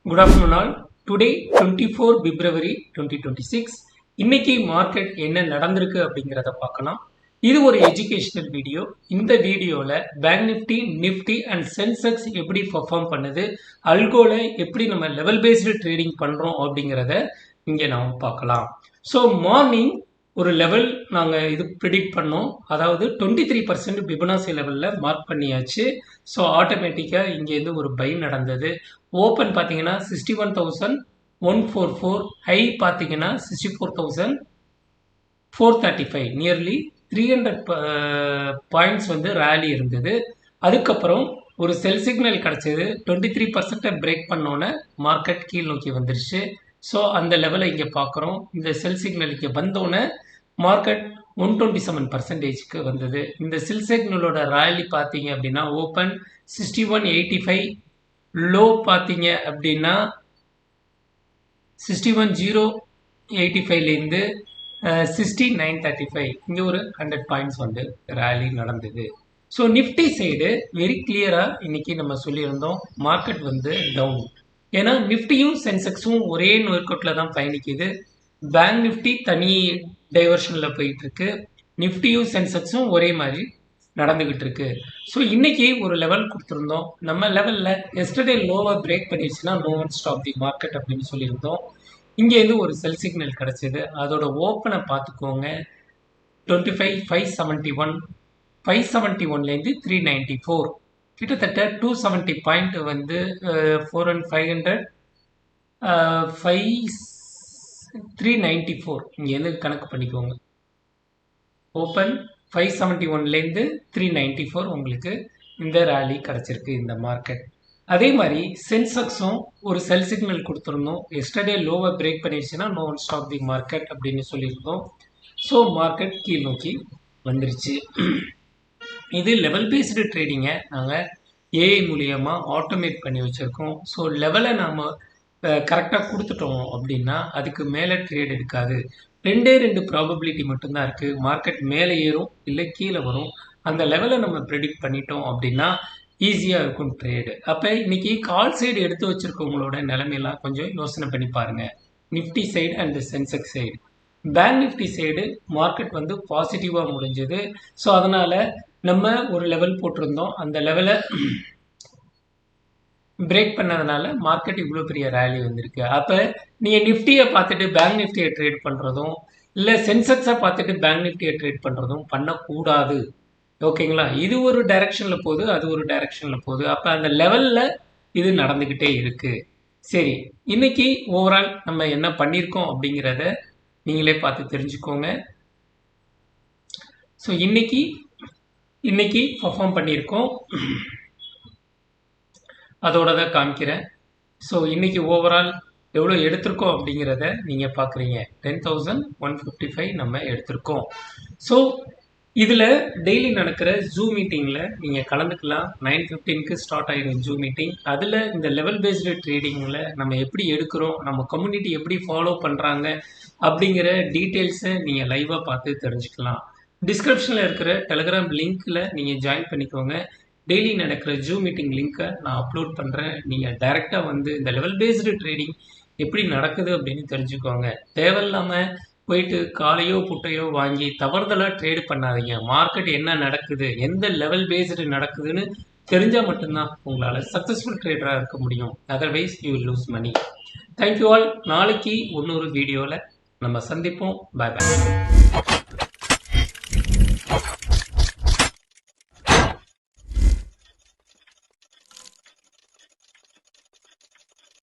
Good afternoon all. Today 24 February 2026 இன்னைக்கு market என்ன நடந்திருக்கு அப்படிங்கறத பார்க்கலாம். இது ஒரு எஜுகேஷனல் வீடியோ. இந்த வீடியோல bank Nifty, Nifty and Sensex எப்படி பெர்ஃபார்ம் பண்ணுது, அல்கோல எப்படி நம்ம லெவல் பேஸ்டு ட்ரேடிங் பண்றோம் அப்படிங்கறத இங்க நாம பார்க்கலாம். ஸோ மார்னிங் ஒரு லெவல் நாங்கள் இது ப்ரிடிக்ட் பண்ணோம். அதாவது 23% பிபனாசி லெவலில் மார்க் பண்ணியாச்சு. ஸோ ஆட்டோமேட்டிக்காக இங்கேருந்து ஒரு பை நடந்தது. ஓப்பன் பார்த்தீங்கன்னா 61,144, ஹை பார்த்தீங்கன்னா 64,435, நியர்லி 300 பாயிண்ட்ஸ் வந்து ரேலி இருந்தது. அதுக்கப்புறம் ஒரு செல் சிக்னல் கிடச்சிது. 23% பிரேக் பண்ணோன்னே மார்க்கெட் கீழ் நோக்கி வந்துருச்சு. ஸோ அந்த லெவலை இங்கே பார்க்குறோம். இந்த செல் சிக்னல் இங்கே வந்தோன்னே மார்க்கெட் 127%க்கு வந்தது. இந்த செல் சிக்னலோட ரேலி பார்த்தீங்க அப்படின்னா ஓப்பன் 61.85, லோ பார்த்தீங்க அப்படின்னா 61,085லேருந்து 69,935, இங்கே ஒரு 100 பாயிண்ட்ஸ் வந்து ரேலி நடந்தது. ஸோ நிஃப்டி சைடு வெரி கிளியராக இன்னைக்கு நம்ம சொல்லியிருந்தோம் மார்க்கெட் வந்து டவுன். ஏன்னா நிஃப்டியும் சென்செக்ஸும் ஒரே நோர்க்கோட்டில் தான் பயணிக்குது. பேங்க் நிஃப்டி தனி டைவர்ஷனில் போயிட்டு இருக்கு, நிஃப்டியும் சென்செக்ஸும் ஒரே மாதிரி நடந்துகிட்டு இருக்கு. ஸோ இன்னைக்கு ஒரு லெவல் கொடுத்துருந்தோம். நம்ம லெவலில் எஸ்டர்டே லோவை பிரேக் பண்ணிடுச்சுன்னா no one stop the market அப்படின்னு சொல்லியிருந்தோம். இங்கேருந்து ஒரு செல் சிக்னல் கிடச்சிது. அதோட ஓப்பனை பார்த்துக்கோங்க. 25,571, 571லேருந்து 394, கிட்டத்தட்ட 270 பாயிண்ட் வந்து 4,500, 394 இங்கேருந்து கணக்கு பண்ணிக்கோங்க. ஓப்பன் 571லேருந்து 394 உங்களுக்கு இந்த ரேலி கிடச்சிருக்கு இந்த மார்க்கெட். அதே மாதிரி சென்செக்ஸும் ஒரு செல் சிக்னல் கொடுத்துருந்தோம். எஸ்டர்டே லோவை பிரேக் பண்ணிடுச்சுன்னா no one stop the market அப்படின்னு சொல்லியிருந்தோம். ஸோ மார்க்கெட் கீழ் நோக்கி வந்துருச்சு. இது லெவல் பேஸ்டு ட்ரேடிங்கை நாங்கள் ஏஐ மூலியமாக ஆட்டோமேட் பண்ணி வச்சுருக்கோம். ஸோ லெவலை நாம் கரெக்டாக கொடுத்துட்டோம் அப்படின்னா அதுக்கு மேலே ட்ரேட் எடுக்காது. ரெண்டு ப்ராபபிலிட்டி மட்டும்தான் இருக்குது. மார்க்கெட் மேலே ஏறும் இல்லை கீழே வரும். அந்த லெவலை நம்ம ப்ரெடிக்ட் பண்ணிட்டோம் அப்படின்னா ஈஸியாக இருக்கும் ட்ரேடு. அப்போ இன்னைக்கு கால் சைடு எடுத்து வச்சுருக்கவங்களோட நிலைமையெல்லாம் கொஞ்சம் யோசனை பண்ணி பாருங்கள். Nifty side and Sensex side. Bank Nifty side market வந்து பாசிட்டிவாக முடிஞ்சது. ஸோ அதனால் நம்ம ஒரு லெவல் போட்டிருந்தோம். அந்த லெவலை பிரேக் பண்ணதுனால மார்க்கெட் இவ்வளோ பெரிய ரேலி வந்திருக்கு. அப்போ நீங்கள் நிஃப்டியை பார்த்துட்டு பேங்க் நிஃப்டியை ட்ரேட் பண்ணுறதும் இல்லை சென்செக்ஸை பார்த்துட்டு பேங்க் நிஃப்டியை ட்ரேட் பண்ணுறதும் பண்ணக்கூடாது. ஓகேங்களா? இது ஒரு டைரக்ஷனில் போகுது, அது ஒரு டைரக்ஷனில் போகுது. அப்போ அந்த லெவலில் இது நடந்துக்கிட்டே இருக்குது. சரி, இன்னைக்கு ஓவரால் நம்ம என்ன பண்ணியிருக்கோம் அப்படிங்கிறத நீங்களே பார்த்து தெரிஞ்சுக்கோங்க. ஸோ இன்னைக்கு பர்ஃபார்ம் பண்ணியிருக்கோம், அதோட தான் காமிக்கிறேன். ஸோ இன்னைக்கு ஓவரால் எவ்வளோ எடுத்திருக்கோம் அப்படிங்கிறத நீங்கள் பார்க்குறீங்க. 10,155 நம்ம எடுத்திருக்கோம். ஸோ இதில் டெய்லி நடக்கிற ஜூம் மீட்டிங்கில் நீங்கள் கலந்துக்கலாம். 9:15க்கு ஸ்டார்ட் ஆகிடும் ஜூம் மீட்டிங். அதில் இந்த லெவல் பேஸ்டு ட்ரேடிங்கில் நம்ம எப்படி எடுக்கிறோம், நம்ம கம்யூனிட்டி எப்படி ஃபாலோ பண்ணுறாங்க அப்படிங்கிற டீட்டெயில்ஸை நீங்கள் லைவாக பார்த்து தெரிஞ்சுக்கலாம். டிஸ்கிரிப்ஷனில் இருக்கிற டெலிகிராம் லிங்க்கில் நீங்கள் ஜாயின் பண்ணிக்கோங்க. டெய்லி நடக்கிற ஜூம் மீட்டிங் லிங்க்கை நான் அப்லோட் பண்ணுறேன். நீங்கள் டைரெக்டாக வந்து இந்த லெவல் பேஸ்டு ட்ரேடிங் எப்படி நடக்குது அப்படின்னு தெரிஞ்சுக்கோங்க. தேவையில்லாமல் போயிட்டு காலையோ புட்டையோ வாங்கி தவறுதலாக ட்ரேடு பண்ணாதீங்க. மார்க்கெட் என்ன நடக்குது, எந்த லெவல் பேஸ்டு நடக்குதுன்னு தெரிஞ்சால் மட்டும்தான் உங்களால் சக்ஸஸ்ஃபுல் ட்ரேடராக இருக்க முடியும். Otherwise you will lose money. Thank you all. நாளைக்கு இன்னொரு வீடியோவில் நம்ம சந்திப்போம். பாய் பாய்.